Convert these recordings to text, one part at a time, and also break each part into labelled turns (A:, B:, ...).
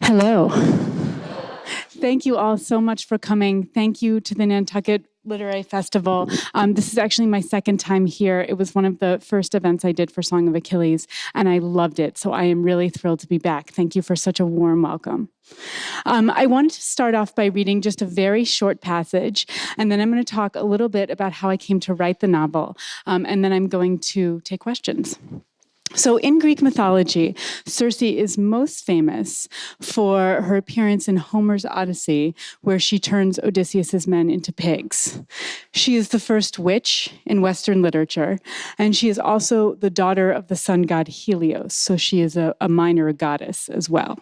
A: Hello. Thank you all so much for coming. Thank you to the Nantucket Literary Festival. This is actually my second time here. It was one of the first events I did for Song of Achilles, and I loved it. So I am really thrilled to be back. Thank you for such a warm welcome. I wanted to start off by reading just a very short passage, and then I'm going to talk a little bit about how I came to write the novel, and then I'm going to take questions. So in Greek mythology, Circe is most famous for her appearance in Homer's Odyssey, where she turns Odysseus's men into pigs. She is the first witch in Western literature, and she is also the daughter of the sun god Helios, so she is a minor goddess as well.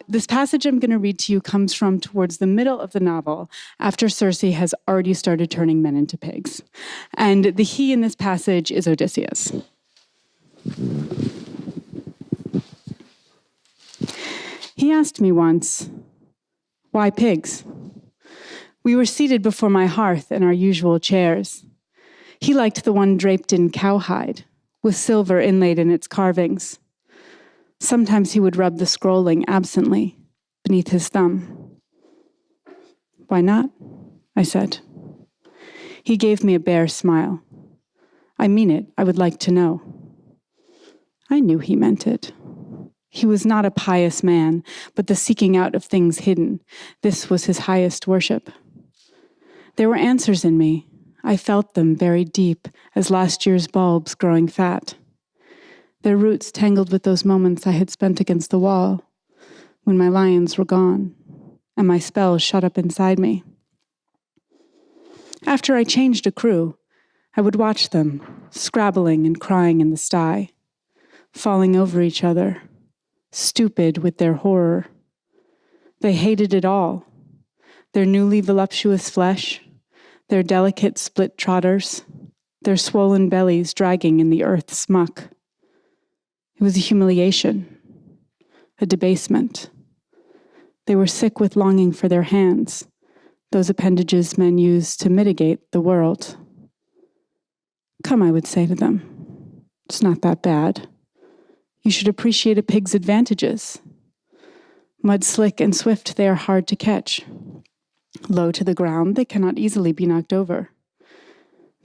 A: This passage I'm going to read to you comes from towards the middle of the novel, after Circe has already started turning men into pigs. And the he in this passage is Odysseus. He asked me once, "Why pigs?" We were seated before my hearth in our usual chairs. He liked the one draped in cowhide, with silver inlaid in its carvings. Sometimes he would rub the scrolling absently beneath his thumb. "Why not?" I said. He gave me a bare smile. "I mean it. I would like to know." I knew he meant it. He was not a pious man, but the seeking out of things hidden. This was his highest worship. There were answers in me. I felt them very deep as last year's bulbs growing fat. Their roots tangled with those moments I had spent against the wall, when my lions were gone, and my spells shut up inside me. After I changed a crew, I would watch them, scrabbling and crying in the sty, falling over each other, stupid with their horror. They hated it all, their newly voluptuous flesh, their delicate split trotters, their swollen bellies dragging in the earth's muck. It was a humiliation, a debasement. They were sick with longing for their hands, those appendages men use to mitigate the world. "Come," I would say to them, "it's not that bad. You should appreciate a pig's advantages. Mud slick and swift, they are hard to catch. Low to the ground, they cannot easily be knocked over.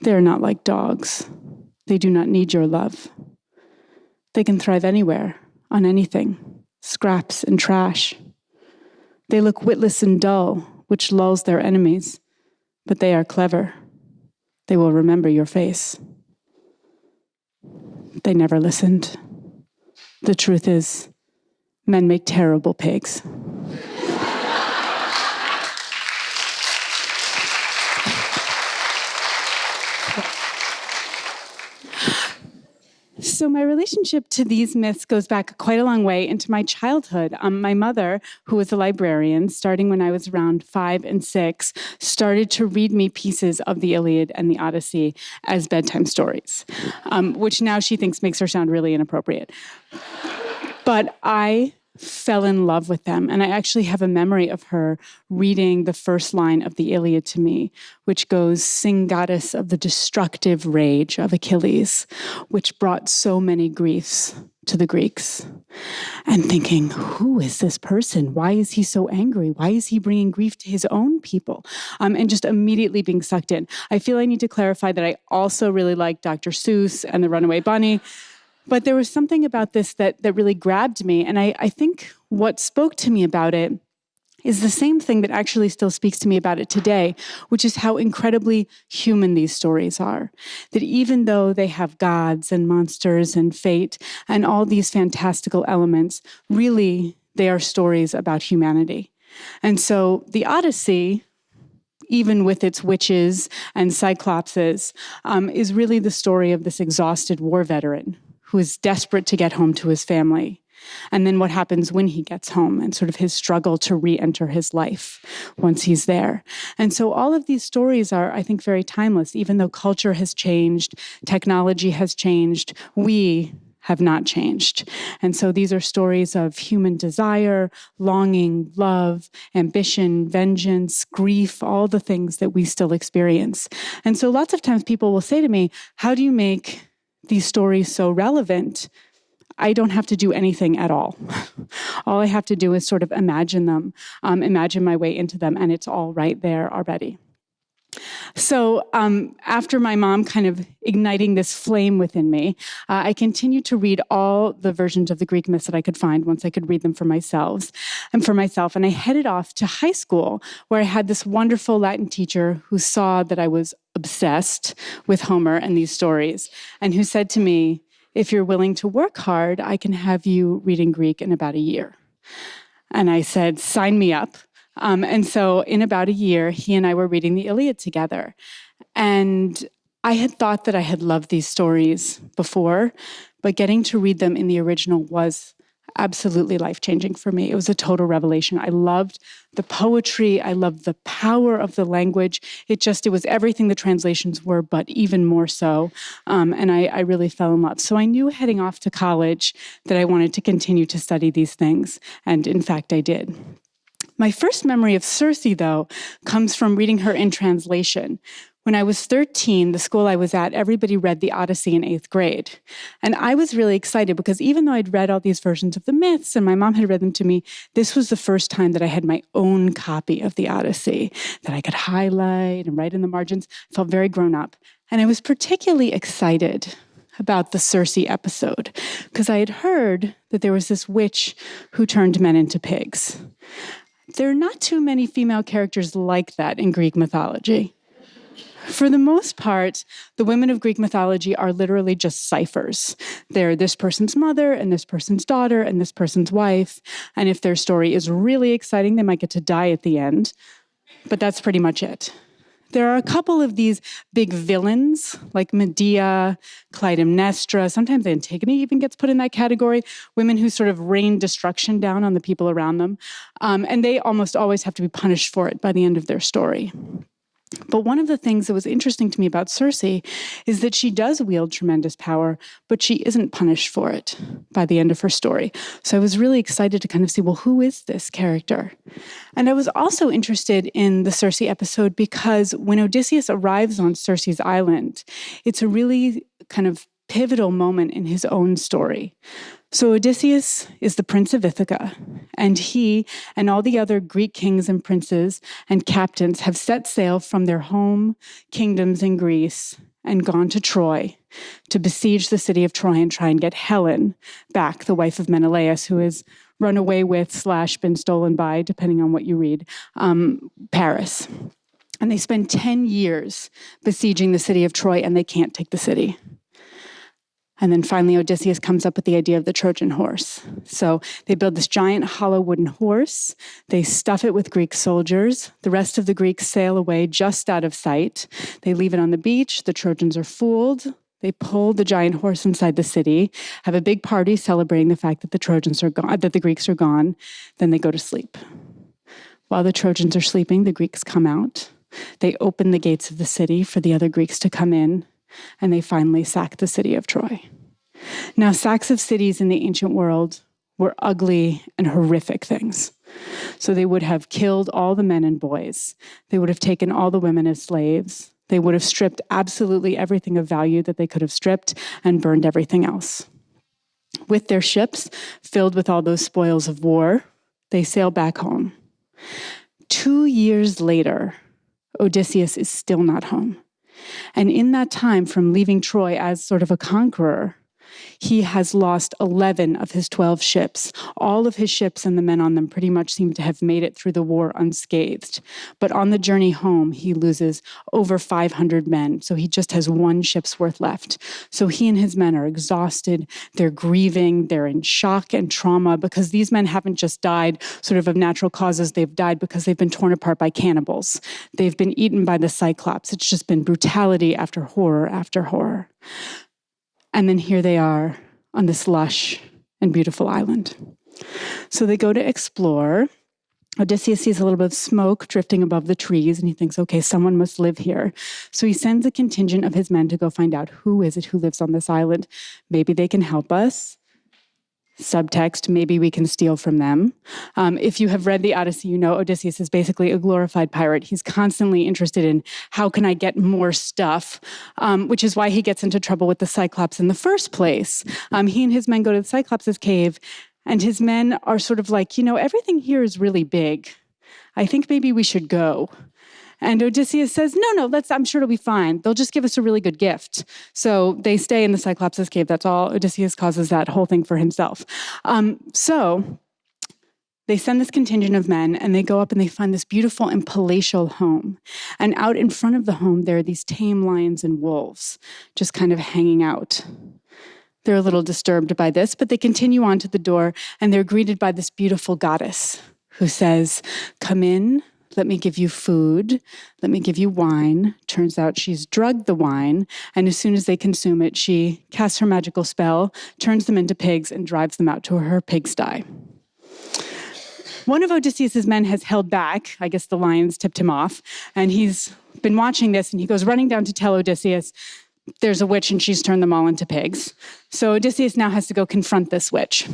A: They are not like dogs. They do not need your love. They can thrive anywhere, on anything, scraps and trash. They look witless and dull, which lulls their enemies, but they are clever. They will remember your face." They never listened. The truth is, men make terrible pigs. So my relationship to these myths goes back quite a long way into my childhood. My mother, who was a librarian, starting when I was around 5 and 6, started to read me pieces of the Iliad and the Odyssey as bedtime stories, which now she thinks makes her sound really inappropriate. But I fell in love with them, and I actually have a memory of her reading the first line of the Iliad to me, which goes, "Sing, goddess of the destructive rage of Achilles," which brought so many griefs to the Greeks. And thinking, who is this person? Why is he so angry? Why is he bringing grief to his own people? And just immediately being sucked in. I feel I need to clarify that I also really like Dr. Seuss and the Runaway Bunny. But there was something about this that really grabbed me. And I think what spoke to me about it is the same thing that actually still speaks to me about it today, which is how incredibly human these stories are. That even though they have gods and monsters and fate and all these fantastical elements, really they are stories about humanity. And so the Odyssey, even with its witches and cyclopses, is really the story of this exhausted war veteran who is desperate to get home to his family. And then what happens when he gets home and sort of his struggle to re-enter his life once he's there. And so all of these stories are, I think, very timeless. Even though culture has changed, technology has changed, we have not changed. And so these are stories of human desire, longing, love, ambition, vengeance, grief, all the things that we still experience. And so lots of times people will say to me, "How do you make these stories so relevant?" I don't have to do anything at all. All I have to do is sort of imagine them, imagine my way into them, and it's all right there already. So after my mom kind of igniting this flame within me, I continued to read all the versions of the Greek myths that I could find once I could read them for myself. And I headed off to high school, where I had this wonderful Latin teacher who saw that I was obsessed with Homer and these stories, and who said to me, if you're willing to work hard, I can have you reading Greek in about a year. And I said, sign me up. And so in about a year, he and I were reading the Iliad together. And I had thought that I had loved these stories before, but getting to read them in the original was absolutely life-changing for me. It was a total revelation. I loved the poetry. I loved the power of the language. It was everything the translations were, but even more so. And I really fell in love. So I knew heading off to college that I wanted to continue to study these things. And in fact, I did. My first memory of Circe, though, comes from reading her in translation. When I was 13, the school I was at, everybody read the Odyssey in 8th grade. And I was really excited because even though I'd read all these versions of the myths and my mom had read them to me, this was the first time that I had my own copy of the Odyssey that I could highlight and write in the margins. I felt very grown up. And I was particularly excited about the Circe episode because I had heard that there was this witch who turned men into pigs. There are not too many female characters like that in Greek mythology. For the most part, the women of Greek mythology are literally just ciphers. They're this person's mother and this person's daughter and this person's wife. And if their story is really exciting, they might get to die at the end. But that's pretty much it. There are a couple of these big villains, like Medea, Clytemnestra. Sometimes Antigone even gets put in that category. Women who sort of rain destruction down on the people around them. And they almost always have to be punished for it by the end of their story. But one of the things that was interesting to me about Circe is that she does wield tremendous power, but she isn't punished for it by the end of her story. So I was really excited to kind of see, well, who is this character? And I was also interested in the Circe episode because when Odysseus arrives on Circe's island, it's a really kind of pivotal moment in his own story. So Odysseus is the prince of Ithaca, and he and all the other Greek kings and princes and captains have set sail from their home kingdoms in Greece and gone to Troy to besiege the city of Troy and try and get Helen back, the wife of Menelaus, who is run away with / been stolen by, depending on what you read, Paris. And they spend 10 years besieging the city of Troy, and they can't take the city. And then finally, Odysseus comes up with the idea of the Trojan horse. So they build this giant hollow wooden horse. They stuff it with Greek soldiers. The rest of the Greeks sail away just out of sight. They leave it on the beach. The Trojans are fooled. They pull the giant horse inside the city, have a big party celebrating the fact that the Trojans are gone, that the Greeks are gone. Then they go to sleep. While the Trojans are sleeping, the Greeks come out. They open the gates of the city for the other Greeks to come in. And they finally sack the city of Troy. Now, sacks of cities in the ancient world were ugly and horrific things. So they would have killed all the men and boys. They would have taken all the women as slaves. They would have stripped absolutely everything of value that they could have stripped and burned everything else. With their ships filled with all those spoils of war, they sail back home. 2 years later, Odysseus is still not home. And in that time, from leaving Troy as sort of a conqueror, he has lost 11 of his 12 ships. All of his ships and the men on them pretty much seem to have made it through the war unscathed. But on the journey home, he loses over 500 men. So he just has 1 ship's worth left. So he and his men are exhausted. They're grieving. They're in shock and trauma because these men haven't just died sort of natural causes. They've died because they've been torn apart by cannibals. They've been eaten by the Cyclops. It's just been brutality after horror after horror. And then here they are on this lush and beautiful island. So they go to explore. Odysseus sees a little bit of smoke drifting above the trees, and he thinks, okay, someone must live here. So he sends a contingent of his men to go find out who is it who lives on this island. Maybe they can help us. Subtext, maybe we can steal from them. If you have read the Odyssey, you know Odysseus is basically a glorified pirate. He's constantly interested in how can I get more stuff, which is why he gets into trouble with the Cyclops in the first place. He and his men go to the Cyclops' cave, and his men are sort of like, everything here is really big. I think maybe we should go. And Odysseus says, no, I'm sure it'll be fine. They'll just give us a really good gift. So they stay in the Cyclops' cave. That's all. Odysseus causes that whole thing for himself. So they send this contingent of men, and they go up and they find this beautiful and palatial home. And out in front of the home, there are these tame lions and wolves just kind of hanging out. They're a little disturbed by this, but they continue on to the door, and they're greeted by this beautiful goddess who says, "Come in. Let me give you food. Let me give you wine." Turns out she's drugged the wine, and as soon as they consume it, she casts her magical spell, turns them into pigs, and drives them out to her pigsty. One of Odysseus' men has held back. I guess the lions tipped him off, and he's been watching this, and he goes running down to tell Odysseus, there's a witch, and she's turned them all into pigs. So Odysseus now has to go confront this witch.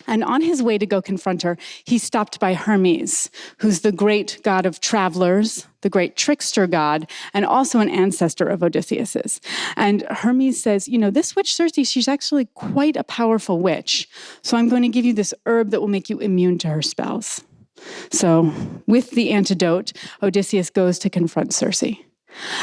A: And on his way to go confront her, he's stopped by Hermes, who's the great god of travelers, the great trickster god, and also an ancestor of Odysseus's. And Hermes says, this witch Circe, she's actually quite a powerful witch. So I'm going to give you this herb that will make you immune to her spells. So with the antidote, Odysseus goes to confront Circe.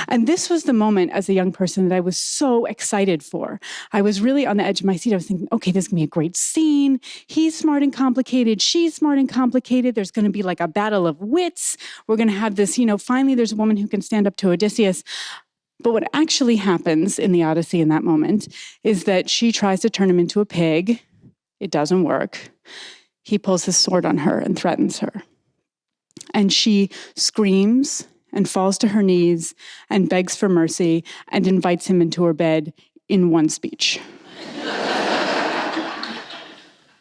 A: And this was the moment as a young person that I was so excited for. I was really on the edge of my seat. I was thinking, okay, this is going to be a great scene. He's smart and complicated. She's smart and complicated. There's going to be like a battle of wits. We're going to have this, finally there's a woman who can stand up to Odysseus. But what actually happens in the Odyssey in that moment is that she tries to turn him into a pig. It doesn't work. He pulls his sword on her and threatens her. And she screams and falls to her knees and begs for mercy and invites him into her bed in one speech.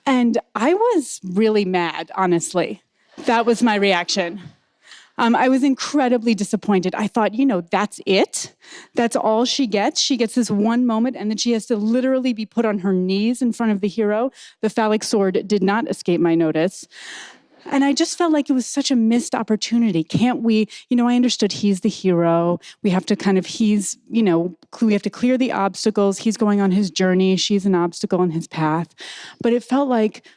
A: And I was really mad, honestly. That was my reaction. I was incredibly disappointed. I thought, that's it? That's all she gets? She gets this one moment, and then she has to literally be put on her knees in front of the hero. The phallic sword did not escape my notice. And I just felt like it was such a missed opportunity. Can't we, I understood he's the hero. We have to we have to clear the obstacles. He's going on his journey. She's an obstacle in his path. But it felt like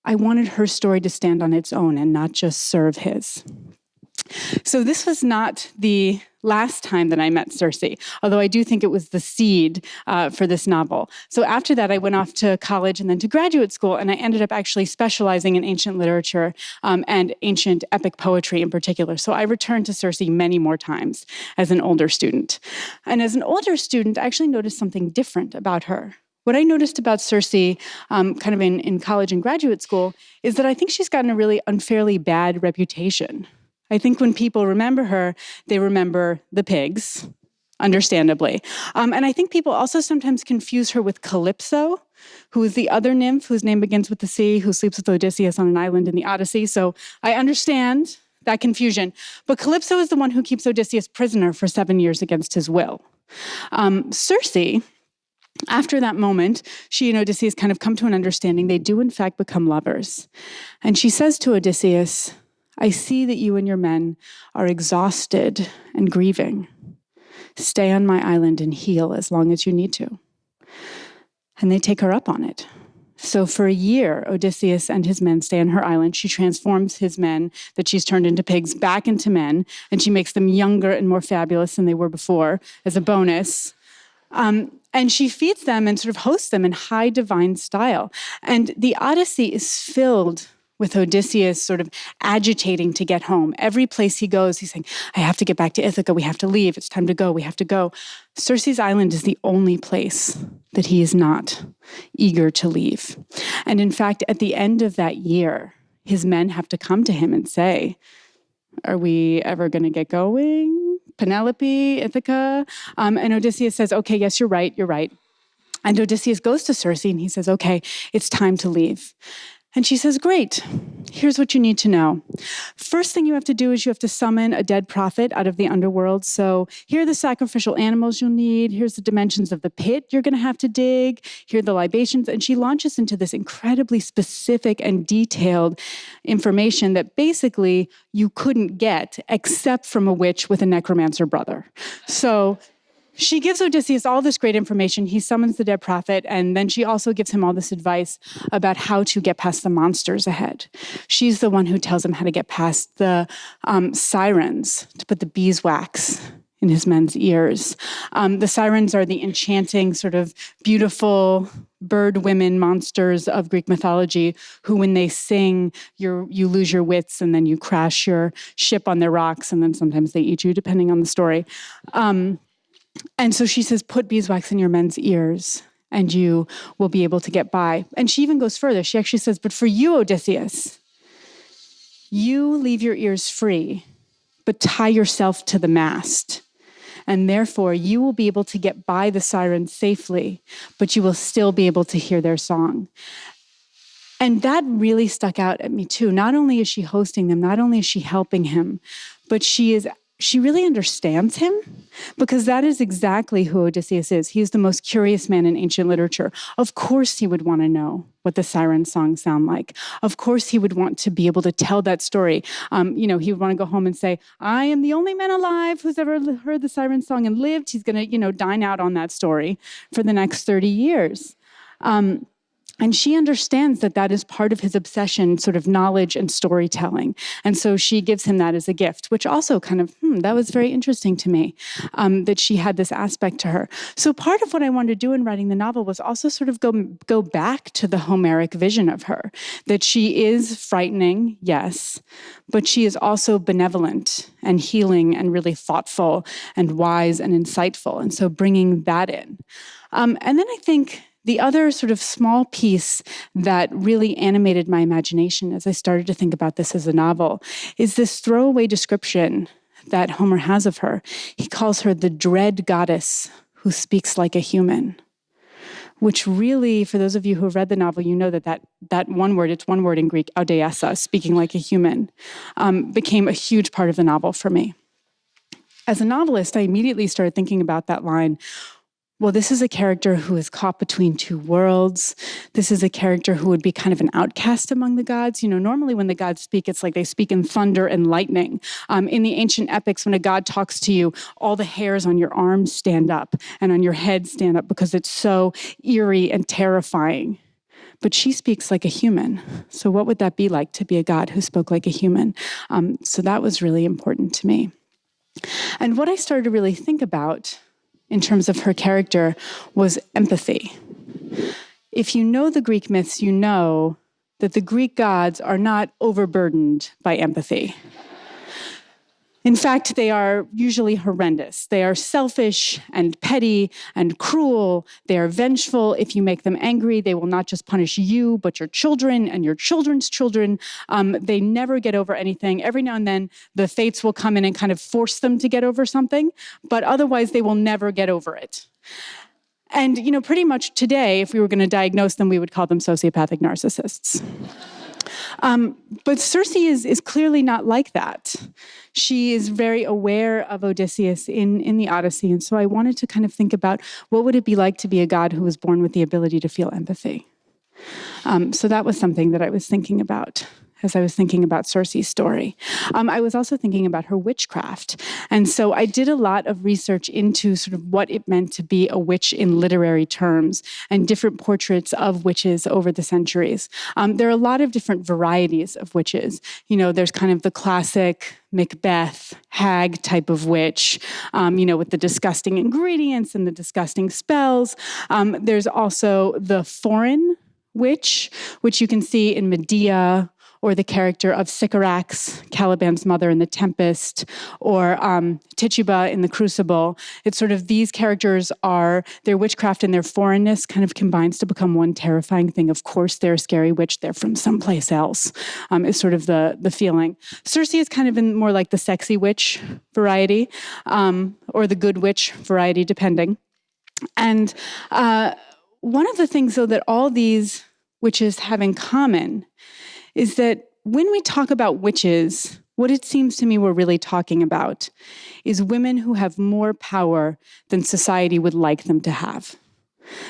A: I wanted her story to stand on its own and not just serve his. So this was not the last time that I met Circe, although I do think it was the seed for this novel. So after that, I went off to college and then to graduate school, and I ended up actually specializing in ancient literature and ancient epic poetry in particular. So I returned to Circe many more times as an older student. And as an older student, I actually noticed something different about her. What I noticed about Circe kind of in college and graduate school is that I think she's gotten a really unfairly bad reputation. I think when people remember her, they remember the pigs, understandably. And I think people also sometimes confuse her with Calypso, who is the other nymph whose name begins with the C, who sleeps with Odysseus on an island in the Odyssey. So I understand that confusion. But Calypso is the one who keeps Odysseus prisoner for 7 years against his will. Circe, after that moment, she and Odysseus kind of come to an understanding. They do, in fact, become lovers. And she says to Odysseus, I see that you and your men are exhausted and grieving. Stay on my island and heal as long as you need to. And they take her up on it. So for a year, Odysseus and his men stay on her island. She transforms his men that she's turned into pigs back into men, and she makes them younger and more fabulous than they were before as a bonus. And she feeds them and sort of hosts them in high divine style. And the Odyssey is filled with Odysseus sort of agitating to get home. Every place he goes, he's saying, I have to get back to Ithaca. We have to leave. It's time to go. We have to go. Circe's island is the only place that he is not eager to leave. And in fact, at the end of that year, his men have to come to him and say, are we ever going to get going? Penelope, Ithaca? And Odysseus says, okay, yes, you're right. And Odysseus goes to Circe and he says, okay, it's time to leave. And she says, great, here's what you need to know. First thing you have to do is you have to summon a dead prophet out of the underworld. So here are the sacrificial animals you'll need. Here's the dimensions of the pit you're going to have to dig. Here are the libations. And she launches into this incredibly specific and detailed information that basically you couldn't get except from a witch with a necromancer brother. So she gives Odysseus all this great information. He summons the dead prophet, and then she also gives him all this advice about how to get past the monsters ahead. She's the one who tells him how to get past the sirens, to put the beeswax in his men's ears. The sirens are the enchanting, sort of beautiful bird women monsters of Greek mythology who, when they sing, you lose your wits and then you crash your ship on their rocks, and then sometimes they eat you, depending on the story. And so she says, put beeswax in your men's ears and you will be able to get by. And she even goes further. She actually says, but for you, Odysseus, you leave your ears free, but tie yourself to the mast. And therefore, you will be able to get by the sirens safely, but you will still be able to hear their song. And that really stuck out at me too. Not only is she hosting them, not only is she helping him, but she really understands him, because that is exactly who Odysseus is. He is the most curious man in ancient literature. Of course he would want to know what the siren songs sound like. Of course he would want to be able to tell that story. He would want to go home and say, I am the only man alive who's ever heard the siren song and lived. He's going to, dine out on that story for the next 30 years. And she understands that that is part of his obsession, sort of knowledge and storytelling. And so she gives him that as a gift, which also kind of, that was very interesting to me, that she had this aspect to her. So part of what I wanted to do in writing the novel was also sort of go back to the Homeric vision of her, that she is frightening, yes, but she is also benevolent and healing and really thoughtful and wise and insightful. And so bringing that in. And then I think the other sort of small piece that really animated my imagination as I started to think about this as a novel is this throwaway description that Homer has of her. He calls her the dread goddess who speaks like a human, which really, for those of you who have read the novel, you know that one word, it's one word in Greek, audeasa, speaking like a human, became a huge part of the novel for me. As a novelist, I immediately started thinking about that line. Well, this is a character who is caught between two worlds. This is a character who would be kind of an outcast among the gods. Normally when the gods speak, it's like they speak in thunder and lightning. In the ancient epics, when a god talks to you, all the hairs on your arms stand up and on your head stand up because it's so eerie and terrifying. But she speaks like a human. So what would that be like to be a god who spoke like a human? So that was really important to me. And what I started to really think about in terms of her character was empathy. If you know the Greek myths, you know that the Greek gods are not overburdened by empathy. In fact, they are usually horrendous. They are selfish and petty and cruel. They are vengeful. If you make them angry, they will not just punish you, but your children and your children's children. They never get over anything. Every now and then, the fates will come in and kind of force them to get over something, but otherwise they will never get over it. And, pretty much today, if we were going to diagnose them, we would call them sociopathic narcissists. But Circe is clearly not like that. She is very aware of Odysseus in the Odyssey. And so I wanted to kind of think about what would it be like to be a god who was born with the ability to feel empathy. So that was something that I was thinking about as I was thinking about Circe's story. I was also thinking about her witchcraft. And so I did a lot of research into sort of what it meant to be a witch in literary terms and different portraits of witches over the centuries. There are a lot of different varieties of witches. There's kind of the classic Macbeth, hag type of witch, with the disgusting ingredients and the disgusting spells. There's also the foreign witch, which you can see in Medea, or the character of Sycorax, Caliban's mother in The Tempest, or Tituba in The Crucible. It's sort of these characters their witchcraft and their foreignness kind of combines to become one terrifying thing. Of course, they're a scary witch. They're from someplace else, is sort of the feeling. Circe is kind of in more like the sexy witch variety, or the good witch variety, depending. And one of the things, though, that all these which is have in common, is that when we talk about witches, what it seems to me we're really talking about is women who have more power than society would like them to have.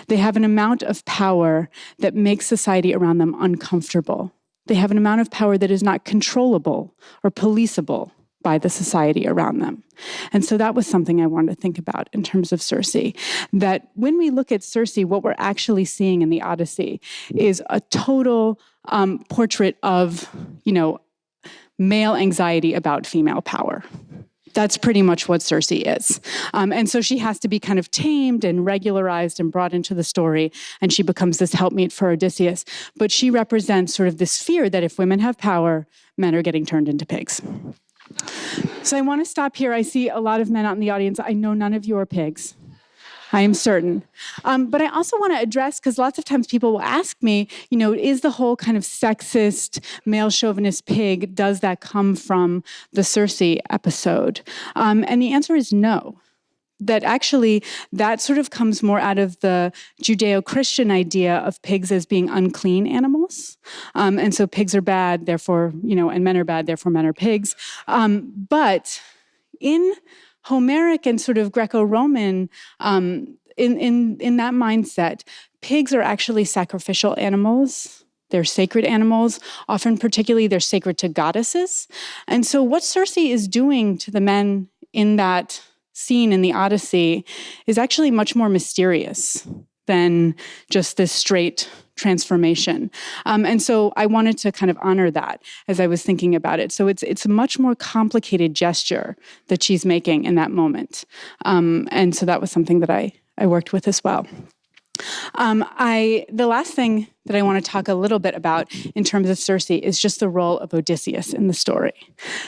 A: They have an amount of power that makes society around them uncomfortable. They have an amount of power that is not controllable or policeable by the society around them. And so that was something I wanted to think about in terms of Circe, that when we look at Circe, what we're actually seeing in the Odyssey is a total portrait of, male anxiety about female power. That's pretty much what Circe is. And so she has to be kind of tamed and regularized and brought into the story, and she becomes this helpmeet for Odysseus. But she represents sort of this fear that if women have power, men are getting turned into pigs. So I want to stop here. I see a lot of men out in the audience. I know none of you are pigs. I am certain. But I also want to address, because lots of times people will ask me, is the whole kind of sexist, male chauvinist pig, does that come from the Circe episode? And the answer is no. That actually, that sort of comes more out of the Judeo-Christian idea of pigs as being unclean animals. And so pigs are bad, therefore, and men are bad, therefore men are pigs. But in Homeric and sort of Greco-Roman, in that mindset, pigs are actually sacrificial animals. They're sacred animals. Often, particularly, they're sacred to goddesses. And so what Circe is doing to the men in that scene in the Odyssey is actually much more mysterious than just this straight transformation. And so I wanted to kind of honor that as I was thinking about it. So it's a much more complicated gesture that she's making in that moment. And so that was something that I worked with as well. The last thing that I want to talk a little bit about in terms of Circe is just the role of Odysseus in the story.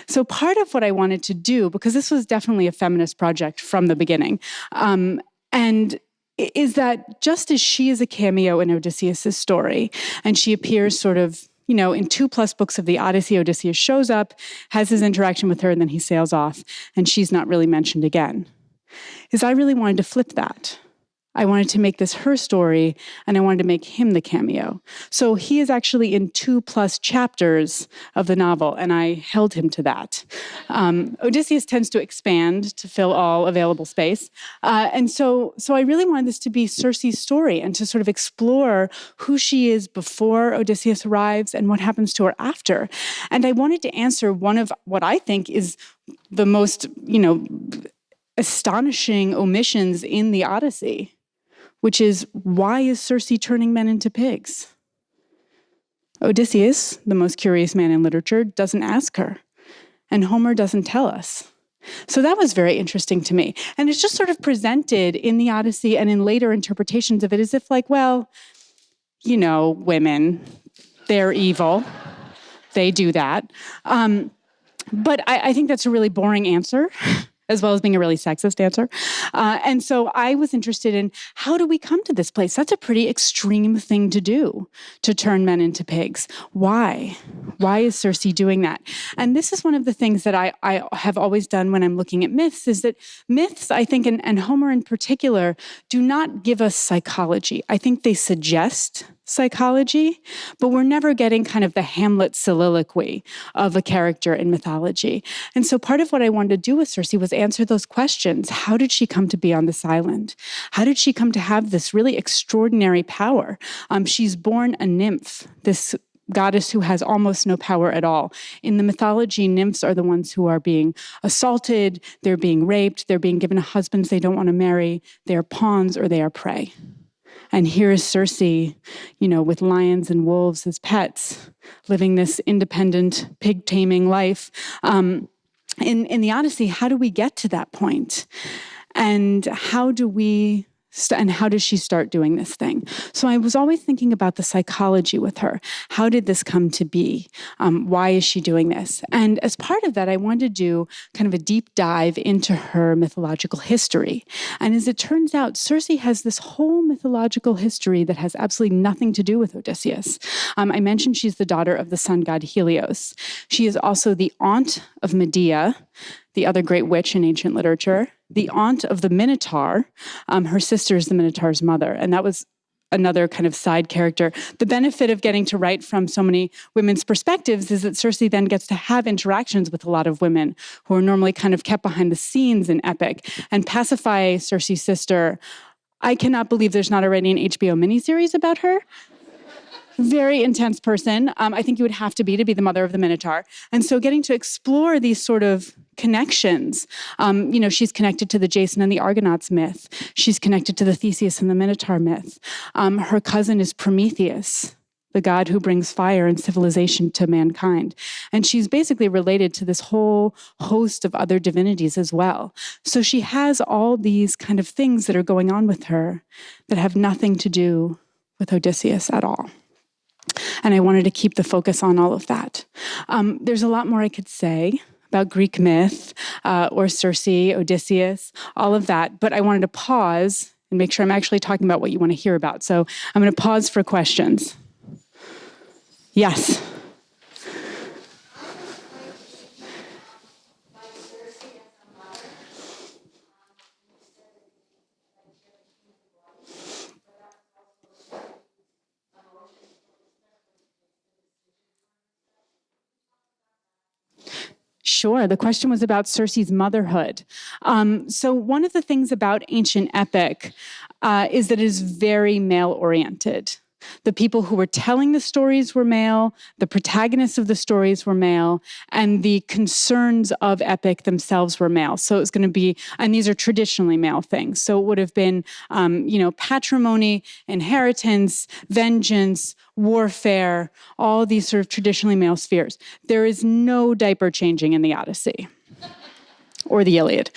A: So part of what I wanted to do, because this was definitely a feminist project from the beginning, and is that just as she is a cameo in Odysseus' story, and she appears sort of, in 2+ books of the Odyssey, Odysseus shows up, has his interaction with her, and then he sails off, and she's not really mentioned again, is I really wanted to flip that. I wanted to make this her story, and I wanted to make him the cameo. So he is actually in 2+ chapters of the novel, and I held him to that. Odysseus tends to expand to fill all available space. And so I really wanted this to be Circe's story and to sort of explore who she is before Odysseus arrives and what happens to her after. And I wanted to answer one of what I think is the most, astonishing omissions in the Odyssey, which is, why is Circe turning men into pigs? Odysseus, the most curious man in literature, doesn't ask her, and Homer doesn't tell us. So that was very interesting to me. And it's just sort of presented in the Odyssey and in later interpretations of it as if women, they're evil. They do that. But I think that's a really boring answer, as well as being a really sexist answer. And so I was interested in, how do we come to this place? That's a pretty extreme thing to do, to turn men into pigs. Why? Why is Circe doing that? And this is one of the things that I have always done when I'm looking at myths, is that myths, I think, and Homer in particular, do not give us psychology. I think they suggest psychology, but we're never getting kind of the Hamlet soliloquy of a character in mythology. And so part of what I wanted to do with Circe was answer those questions. How did she come to be on this island? How did she come to have this really extraordinary power? She's born a nymph, this goddess who has almost no power at all. In the mythology, nymphs are the ones who are being assaulted, they're being raped, they're being given husbands they don't want to marry, they are pawns or they are prey. And here is Circe, with lions and wolves as pets, living this independent, pig-taming life. In the Odyssey, how do we get to that point? And how does she start doing this thing? So I was always thinking about the psychology with her. How did this come to be? Why is she doing this? And as part of that, I wanted to do kind of a deep dive into her mythological history. And as it turns out, Circe has this whole mythological history that has absolutely nothing to do with Odysseus. I mentioned she's the daughter of the sun god Helios. She is also the aunt of Medea, the other great witch in ancient literature, the aunt of the Minotaur. Her sister is the Minotaur's mother. And that was another kind of side character. The benefit of getting to write from so many women's perspectives is that Circe then gets to have interactions with a lot of women who are normally kind of kept behind the scenes in epic. And Pasiphae, Circe's sister, I cannot believe there's not already an HBO miniseries about her. Very intense person. I think you would have to be the mother of the Minotaur. And so getting to explore these sort of connections, she's connected to the Jason and the Argonauts myth. She's connected to the Theseus and the Minotaur myth. Her cousin is Prometheus, the god who brings fire and civilization to mankind. And she's basically related to this whole host of other divinities as well. So she has all these kind of things that are going on with her that have nothing to do with Odysseus at all. And I wanted to keep the focus on all of that. There's a lot more I could say about Greek myth or Circe, Odysseus, all of that. But I wanted to pause and make sure I'm actually talking about what you want to hear about. So I'm going to pause for questions. Yes. Sure. The question was about Circe's motherhood. So one of the things about ancient epic is that it is very male-oriented. The people who were telling the stories were male, the protagonists of the stories were male, and the concerns of epic themselves were male. So it was going to be, and these are traditionally male things. So it would have been, patrimony, inheritance, vengeance, warfare, all these sort of traditionally male spheres. There is no diaper changing in the Odyssey or the Iliad.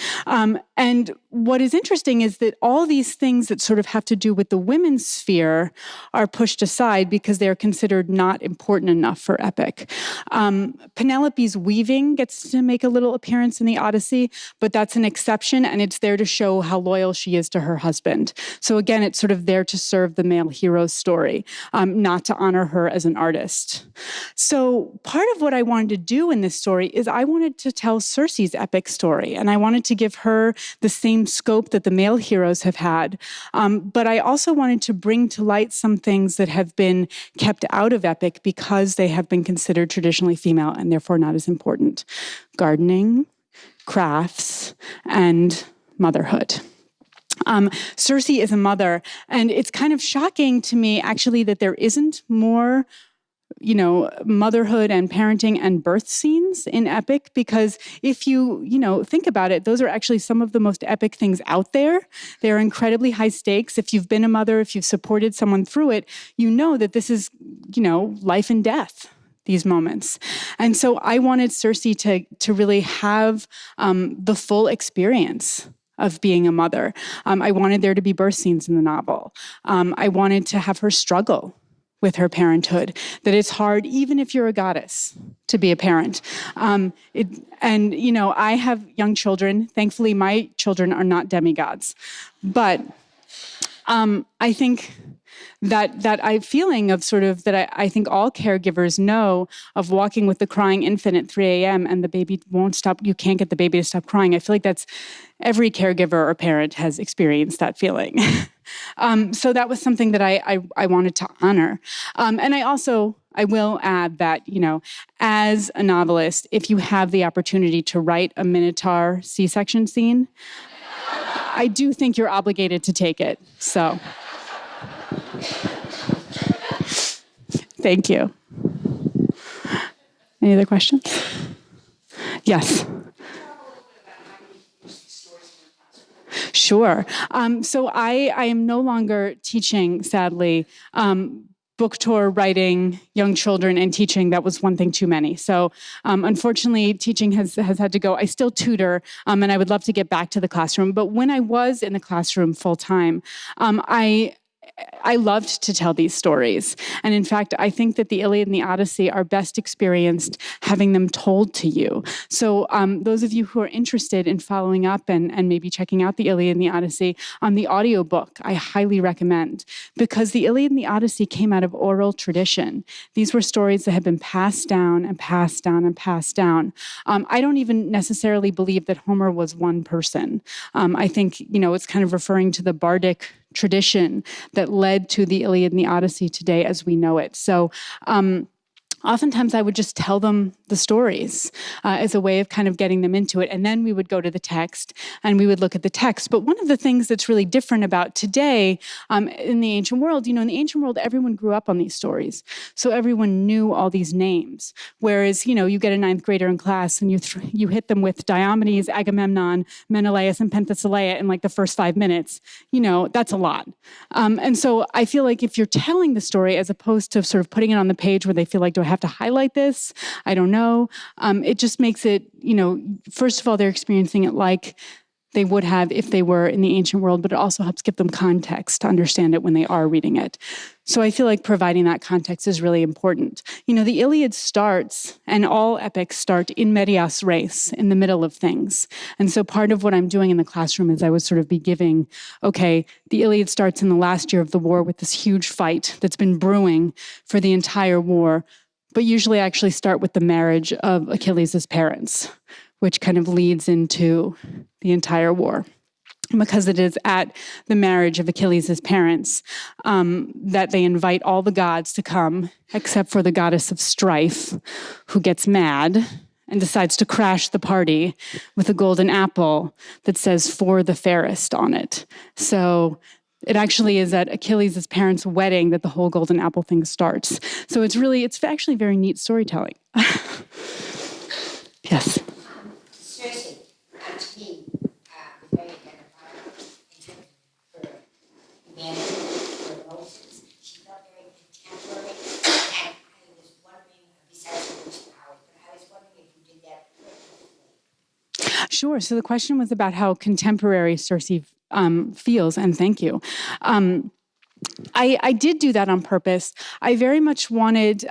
A: And what is interesting is that all these things that sort of have to do with the women's sphere are pushed aside because they're considered not important enough for epic. Penelope's weaving gets to make a little appearance in the Odyssey, but that's an exception, and it's there to show how loyal she is to her husband. So again, it's sort of there to serve the male hero's story, not to honor her as an artist. So part of what I wanted to do in this story is I wanted to tell Circe's epic story, and I wanted to give her the same scope that the male heroes have had. But I also wanted to bring to light some things that have been kept out of epic because they have been considered traditionally female and therefore not as important. Gardening, crafts, and motherhood. Circe is a mother, and it's kind of shocking to me, actually, that there isn't more motherhood and parenting and birth scenes in epic, because if you think about it, those are actually some of the most epic things out there. They're incredibly high stakes. If you've been a mother, if you've supported someone through it, you know that this is, life and death, these moments. And so I wanted Circe to really have the full experience of being a mother. I wanted there to be birth scenes in the novel. I wanted to have her struggle with her parenthood, that it's hard, even if you're a goddess, to be a parent. I have young children. Thankfully, my children are not demigods. But I think that feeling of sort of that I think all caregivers know of walking with the crying infant at 3 a.m. and the baby won't stop. You can't get the baby to stop crying. I feel like that's every caregiver or parent has experienced that feeling. So that was something that I wanted to honor. And I will add that, as a novelist, if you have the opportunity to write a Minotaur C-section scene, I do think you're obligated to take it. So thank you. Any other questions? Yes. Sure. So I am no longer teaching, sadly, book tour, writing, young children, and teaching. That was one thing too many. So unfortunately, teaching has had to go. I still tutor, and I would love to get back to the classroom. But when I was in the classroom full time, I loved to tell these stories. And in fact, I think that the Iliad and the Odyssey are best experienced having them told to you. So those of you who are interested in following up and maybe checking out the Iliad and the Odyssey on the audiobook, I highly recommend, because the Iliad and the Odyssey came out of oral tradition. These were stories that had been passed down and passed down and passed down. I don't even necessarily believe that Homer was one person. I think, it's kind of referring to the bardic tradition that led to the Iliad and the Odyssey today as we know it. So oftentimes I would just tell them the stories as a way of kind of getting them into it. And then we would go to the text and we would look at the text. But one of the things that's really different about today in the ancient world, in the ancient world, everyone grew up on these stories. So everyone knew all these names. Whereas, you get a ninth grader in class and you hit them with Diomedes, Agamemnon, Menelaus, and Penthesilea in like the first 5 minutes. That's a lot. And so I feel like if you're telling the story as opposed to sort of putting it on the page where they feel like, do I have to highlight this? I don't know. It just makes it, first of all, they're experiencing it like they would have if they were in the ancient world, but it also helps give them context to understand it when they are reading it. So I feel like providing that context is really important. The Iliad starts, and all epics start in medias res, in the middle of things. And so part of what I'm doing in the classroom is I would sort of be giving, okay, the Iliad starts in the last year of the war with this huge fight that's been brewing for the entire war. But usually I actually start with the marriage of Achilles' parents, which kind of leads into the entire war. Because it is at the marriage of Achilles' parents that they invite all the gods to come, except for the goddess of strife, who gets mad and decides to crash the party with a golden apple that says, "For the fairest" on it. So it actually is at Achilles' parents' wedding that the whole golden apple thing starts. So it's actually very neat storytelling. Yes.
B: Circe, to me, very identifiable in terms of her humanity, her emotions. She felt very contemporary, and I was wondering, besides her witch powers, but I was wondering if you did that purposely.
A: Sure. So the question was about how contemporary Circe feels, and thank you. I did do that on purpose. I very much wanted,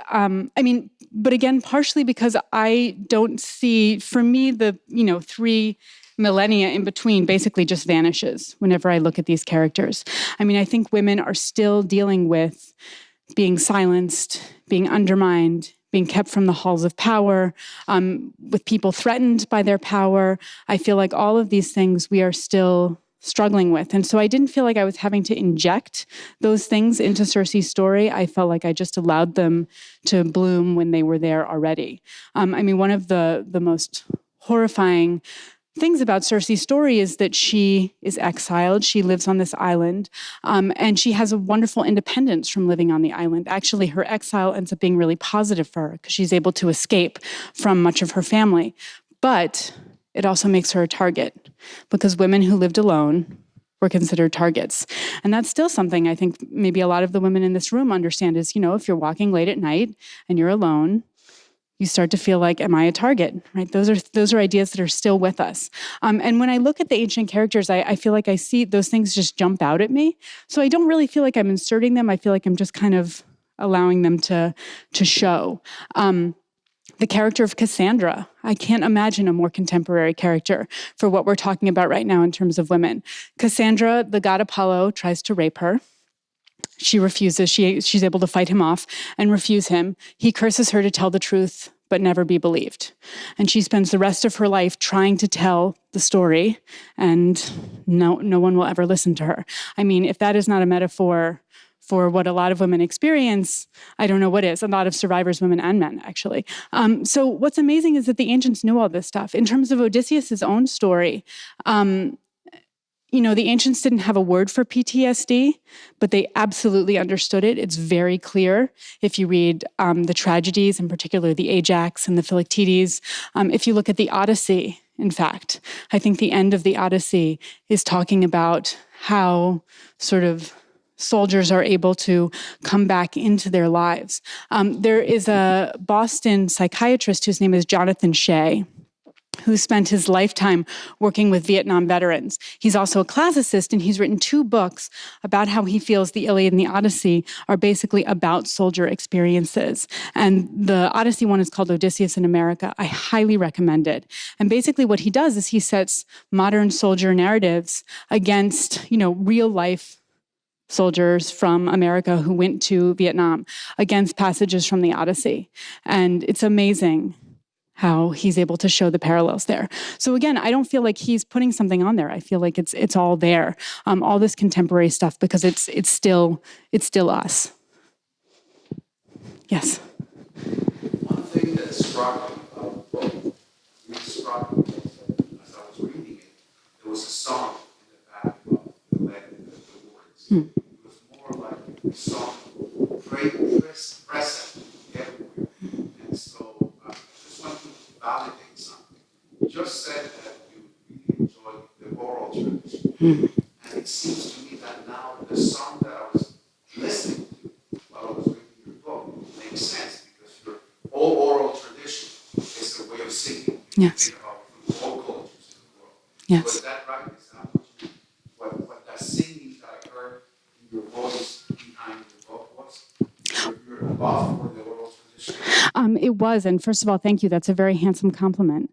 A: but again, partially because I don't see, for me, the 3 millennia in between basically just vanishes whenever I look at these characters. I think women are still dealing with being silenced, being undermined, being kept from the halls of power, with people threatened by their power. I feel like all of these things we are still struggling with. And so I didn't feel like I was having to inject those things into Circe's story. I felt like I just allowed them to bloom when they were there already. One of the most horrifying things about Circe's story is that she is exiled. She lives on this island, and she has a wonderful independence from living on the island. Actually, her exile ends up being really positive for her because she's able to escape from much of her family. But it also makes her a target because women who lived alone were considered targets. And that's still something I think maybe a lot of the women in this room understand is, if you're walking late at night and you're alone, you start to feel like, am I a target? Right? Those are ideas that are still with us. And when I look at the ancient characters, I feel like I see those things just jump out at me. So I don't really feel like I'm inserting them. I feel like I'm just kind of allowing them to show. The character of Cassandra, I can't imagine a more contemporary character for what we're talking about right now in terms of women. Cassandra, the god Apollo, tries to rape her. She refuses. She's able to fight him off and refuse him. He curses her to tell the truth, but never be believed. And she spends the rest of her life trying to tell the story, and no one will ever listen to her. If that is not a metaphor for what a lot of women experience, I don't know what is. A lot of survivors, women and men, actually. So what's amazing is that the ancients knew all this stuff. In terms of Odysseus' own story, the ancients didn't have a word for PTSD, but they absolutely understood it. It's very clear if you read the tragedies, in particular the Ajax and the Philoctetes. If you look at the Odyssey, in fact, I think the end of the Odyssey is talking about how sort of soldiers are able to come back into their lives. There is a Boston psychiatrist whose name is Jonathan Shea, who spent his lifetime working with Vietnam veterans. He's also a classicist, and he's written 2 books about how he feels the Iliad and the Odyssey are basically about soldier experiences. And the Odyssey one is called Odysseus in America. I highly recommend it. And basically what he does is he sets modern soldier narratives against, real life soldiers from America who went to Vietnam against passages from the Odyssey. And it's amazing how he's able to show the parallels there. So again, I don't feel like he's putting something on there. I feel like it's all there, all this contemporary stuff, because it's still us. Yes.
C: One thing that struck me about the book, really struck me, was that as I was reading it, there was a song in the back of the words. It was more like a song, present everywhere. And so I just want to validate something. You just said that you really enjoyed the oral tradition. And it seems to me that now the song that I was listening to while I was reading your book makes sense, because your whole oral tradition is a way of singing.
A: Yes.
C: Think about all cultures in the world.
A: Yes.
C: So is that right? Is that what that singing that I heard in your voice behind the book was? Your love for the oral tradition?
A: It was, and first of all, thank you. That's a very handsome compliment.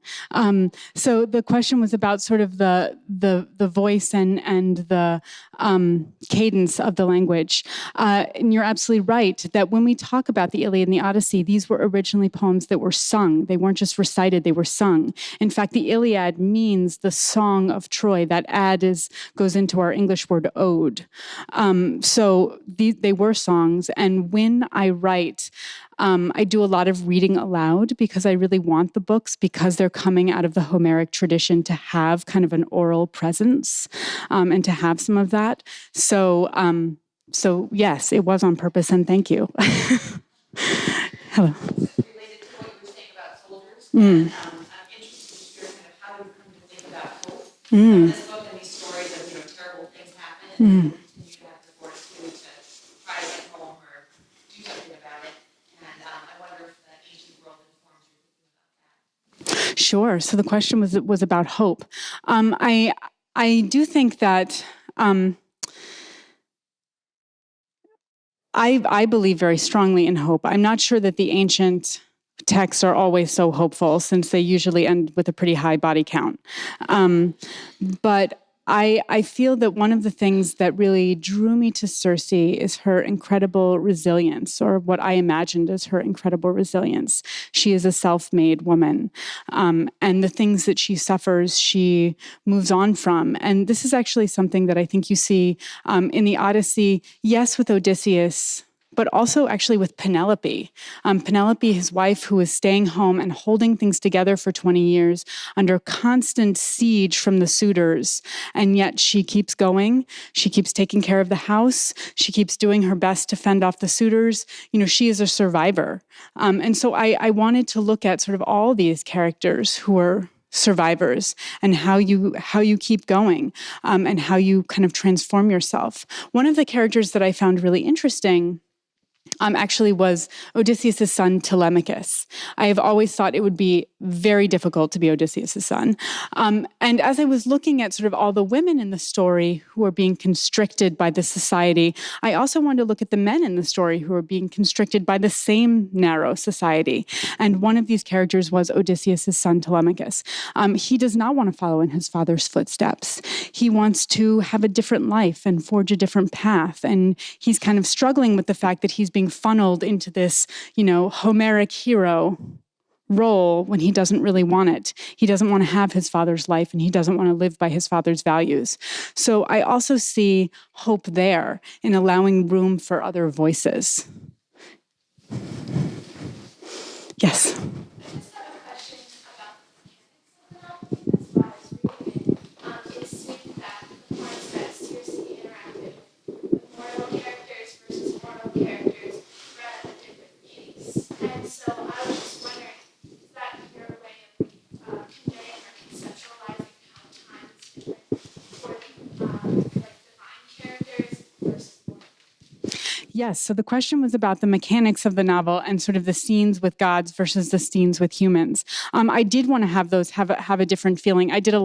A: So the question was about sort of the voice and the cadence of the language. And you're absolutely right that when we talk about the Iliad and the Odyssey, these were originally poems that were sung. They weren't just recited; they were sung. In fact, the Iliad means the song of Troy. That goes into our English word ode. So they were songs, and when I write, I do a lot of reading aloud because I really want the books, because they're coming out of the Homeric tradition, to have kind of an oral presence and to have some of that. So yes, it was on purpose, and thank you. Hello.
D: Related to what you were saying about soldiers, and I'm interested to hear kind of how you come to think about hope. This book and these stories of terrible things happen, and you continue to have the fortitude to try to get home or do something about it. And I wonder if the ancient world informs your thinking about that.
A: Sure. So the question was about hope. I do think that I believe very strongly in hope. I'm not sure that the ancient texts are always so hopeful, since they usually end with a pretty high body count. But I feel that one of the things that really drew me to Circe is her incredible resilience, or what I imagined as her incredible resilience. She is a self-made woman, and the things that she suffers, she moves on from. And this is actually something that I think you see in the Odyssey, yes, with Odysseus, but also actually with Penelope. Penelope, his wife, who is staying home and holding things together for 20 years under constant siege from the suitors. And yet she keeps going. She keeps taking care of the house. She keeps doing her best to fend off the suitors. She is a survivor. And so I wanted to look at sort of all these characters who are survivors, and how you keep going, and how you kind of transform yourself. One of the characters that I found really interesting actually was Odysseus' son, Telemachus. I have always thought it would be very difficult to be Odysseus' son. And as I was looking at sort of all the women in the story who are being constricted by the society, I also wanted to look at the men in the story who are being constricted by the same narrow society. And one of these characters was Odysseus' son, Telemachus. He does not want to follow in his father's footsteps. He wants to have a different life and forge a different path. And he's kind of struggling with the fact that he's being funneled into this, Homeric hero role when he doesn't really want it. He doesn't want to have his father's life, and he doesn't want to live by his father's values. So I also see hope there in allowing room for other voices. Yes.
E: I just have a question about the mechanics of the novel, because while I was reading it, it seemed that the points that Circe interacted with mortal characters versus mortal characters read at different pace. And so I was just wondering, is that your way of conveying or conceptualizing how time is different for divine characters versus mortal?
A: Yes, so the question was about the mechanics of the novel and sort of the scenes with gods versus the scenes with humans. I did want to have those have a different feeling. I spent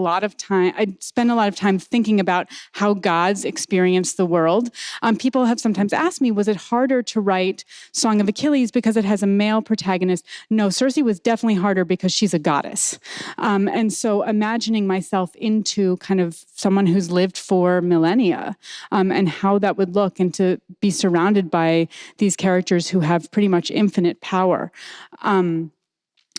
A: a lot of time thinking about how gods experience the world. People have sometimes asked me, was it harder to write Song of Achilles because it has a male protagonist? No, Circe was definitely harder because she's a goddess. And so imagining myself into kind of someone who's lived for millennia, and how that would look, and to be surrounded by these characters who have pretty much infinite power.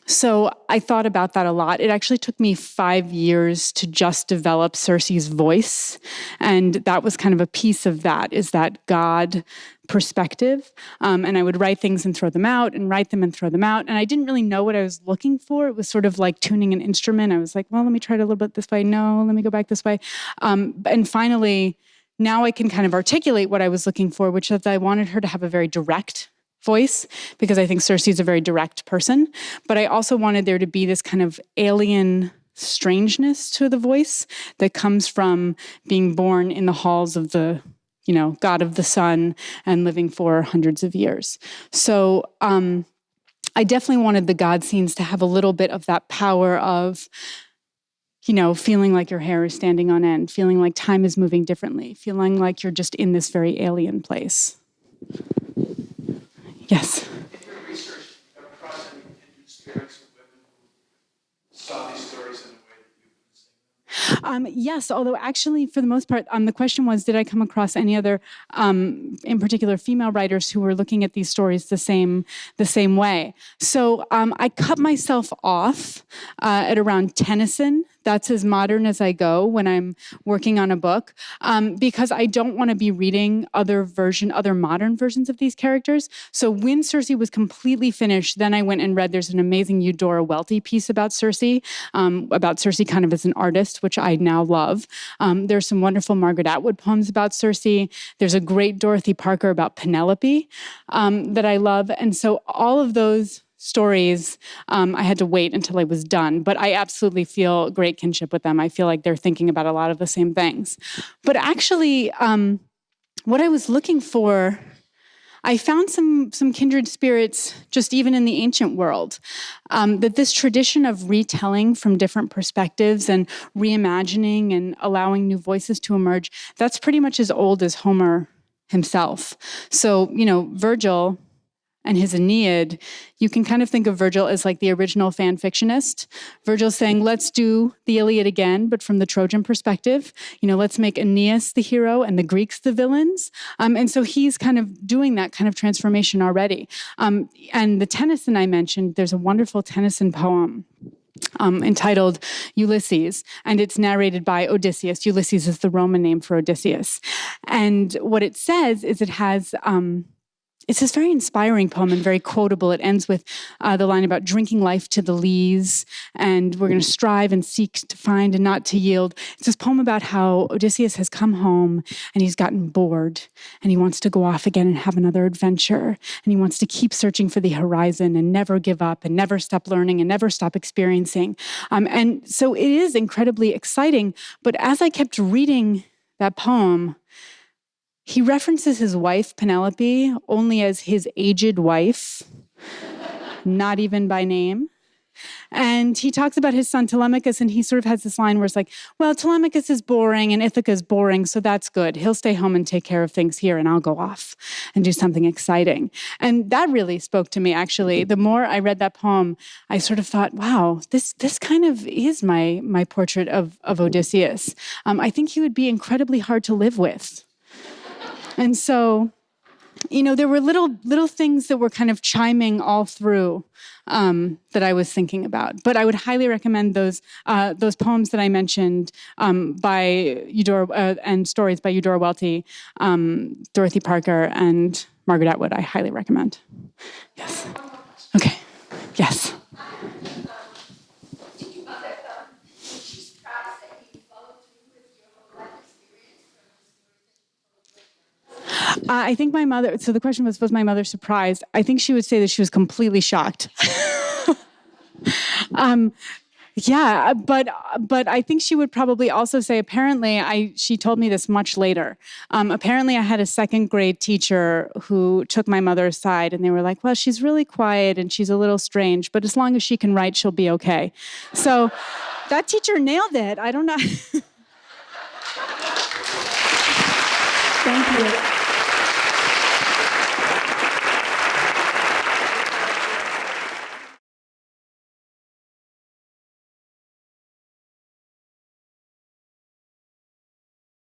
A: So I thought about that a lot. It actually took me 5 years to just develop Circe's voice. And that was kind of a piece of that, is that God perspective. And I would write things and throw them out and write them and throw them out. And I didn't really know what I was looking for. It was sort of like tuning an instrument. I was like, well, let me try it a little bit this way. No, let me go back this way. And finally, now I can kind of articulate what I was looking for, which is that I wanted her to have a very direct voice, because I think Circe is a very direct person. But I also wanted there to be this kind of alien strangeness to the voice that comes from being born in the halls of the, god of the sun and living for hundreds of years. So I definitely wanted the God scenes to have a little bit of that power of, feeling like your hair is standing on end, feeling like time is moving differently, feeling like you're just in this very alien place. Yes.
C: In your research, have you come across any kindred spirits of women who saw these stories in a way that you've been seeing them?
A: Yes, although actually, for the most part, the question was, did I come across any other, in particular, female writers who were looking at these stories the same way? So I cut myself off at around Tennyson. That's as modern as I go when I'm working on a book, because I don't want to be reading other modern versions of these characters. So when Circe was completely finished, then I went and read, there's an amazing Eudora Welty piece about Circe kind of as an artist, which I now love. There's some wonderful Margaret Atwood poems about Circe. There's a great Dorothy Parker about Penelope that I love. And so all of those stories, I had to wait until I was done, but I absolutely feel great kinship with them. I feel like they're thinking about a lot of the same things. But actually, what I was looking for, I found some kindred spirits just even in the ancient world, that this tradition of retelling from different perspectives and reimagining and allowing new voices to emerge, that's pretty much as old as Homer himself. So, Virgil and his Aeneid, you can kind of think of Virgil as like the original fan fictionist. Virgil's saying, let's do the Iliad again, but from the Trojan perspective. Let's make Aeneas the hero and the Greeks the villains. And so he's kind of doing that kind of transformation already. And the Tennyson I mentioned, there's a wonderful Tennyson poem entitled Ulysses, and it's narrated by Odysseus. Ulysses is the Roman name for Odysseus. And what it says is it has... it's this very inspiring poem and very quotable. It ends with the line about drinking life to the lees, and we're going to strive and seek to find and not to yield. It's this poem about how Odysseus has come home and he's gotten bored and he wants to go off again and have another adventure. And he wants to keep searching for the horizon and never give up and never stop learning and never stop experiencing. And so it is incredibly exciting. But as I kept reading that poem, he references his wife, Penelope, only as his aged wife, not even by name. And he talks about his son Telemachus, and he sort of has this line where it's like, well, Telemachus is boring and Ithaca is boring, so that's good. He'll stay home and take care of things here, and I'll go off and do something exciting. And that really spoke to me, actually. The more I read that poem, I sort of thought, wow, this kind of is my portrait of Odysseus. I think he would be incredibly hard to live with. And so, there were little things that were kind of chiming all through that I was thinking about. But I would highly recommend those poems that I mentioned by Eudora and stories by Eudora Welty, Dorothy Parker, and Margaret Atwood. I highly recommend. Yes. Okay. Yes. I think my mother, so the question was my mother surprised? I think she would say that she was completely shocked. Yeah, but I think she would probably also say, apparently, she told me this much later. Apparently, I had a second grade teacher who took my mother aside, and they were like, well, she's really quiet and she's a little strange, but as long as she can write, she'll be okay. So that teacher nailed it. I don't know. Thank you.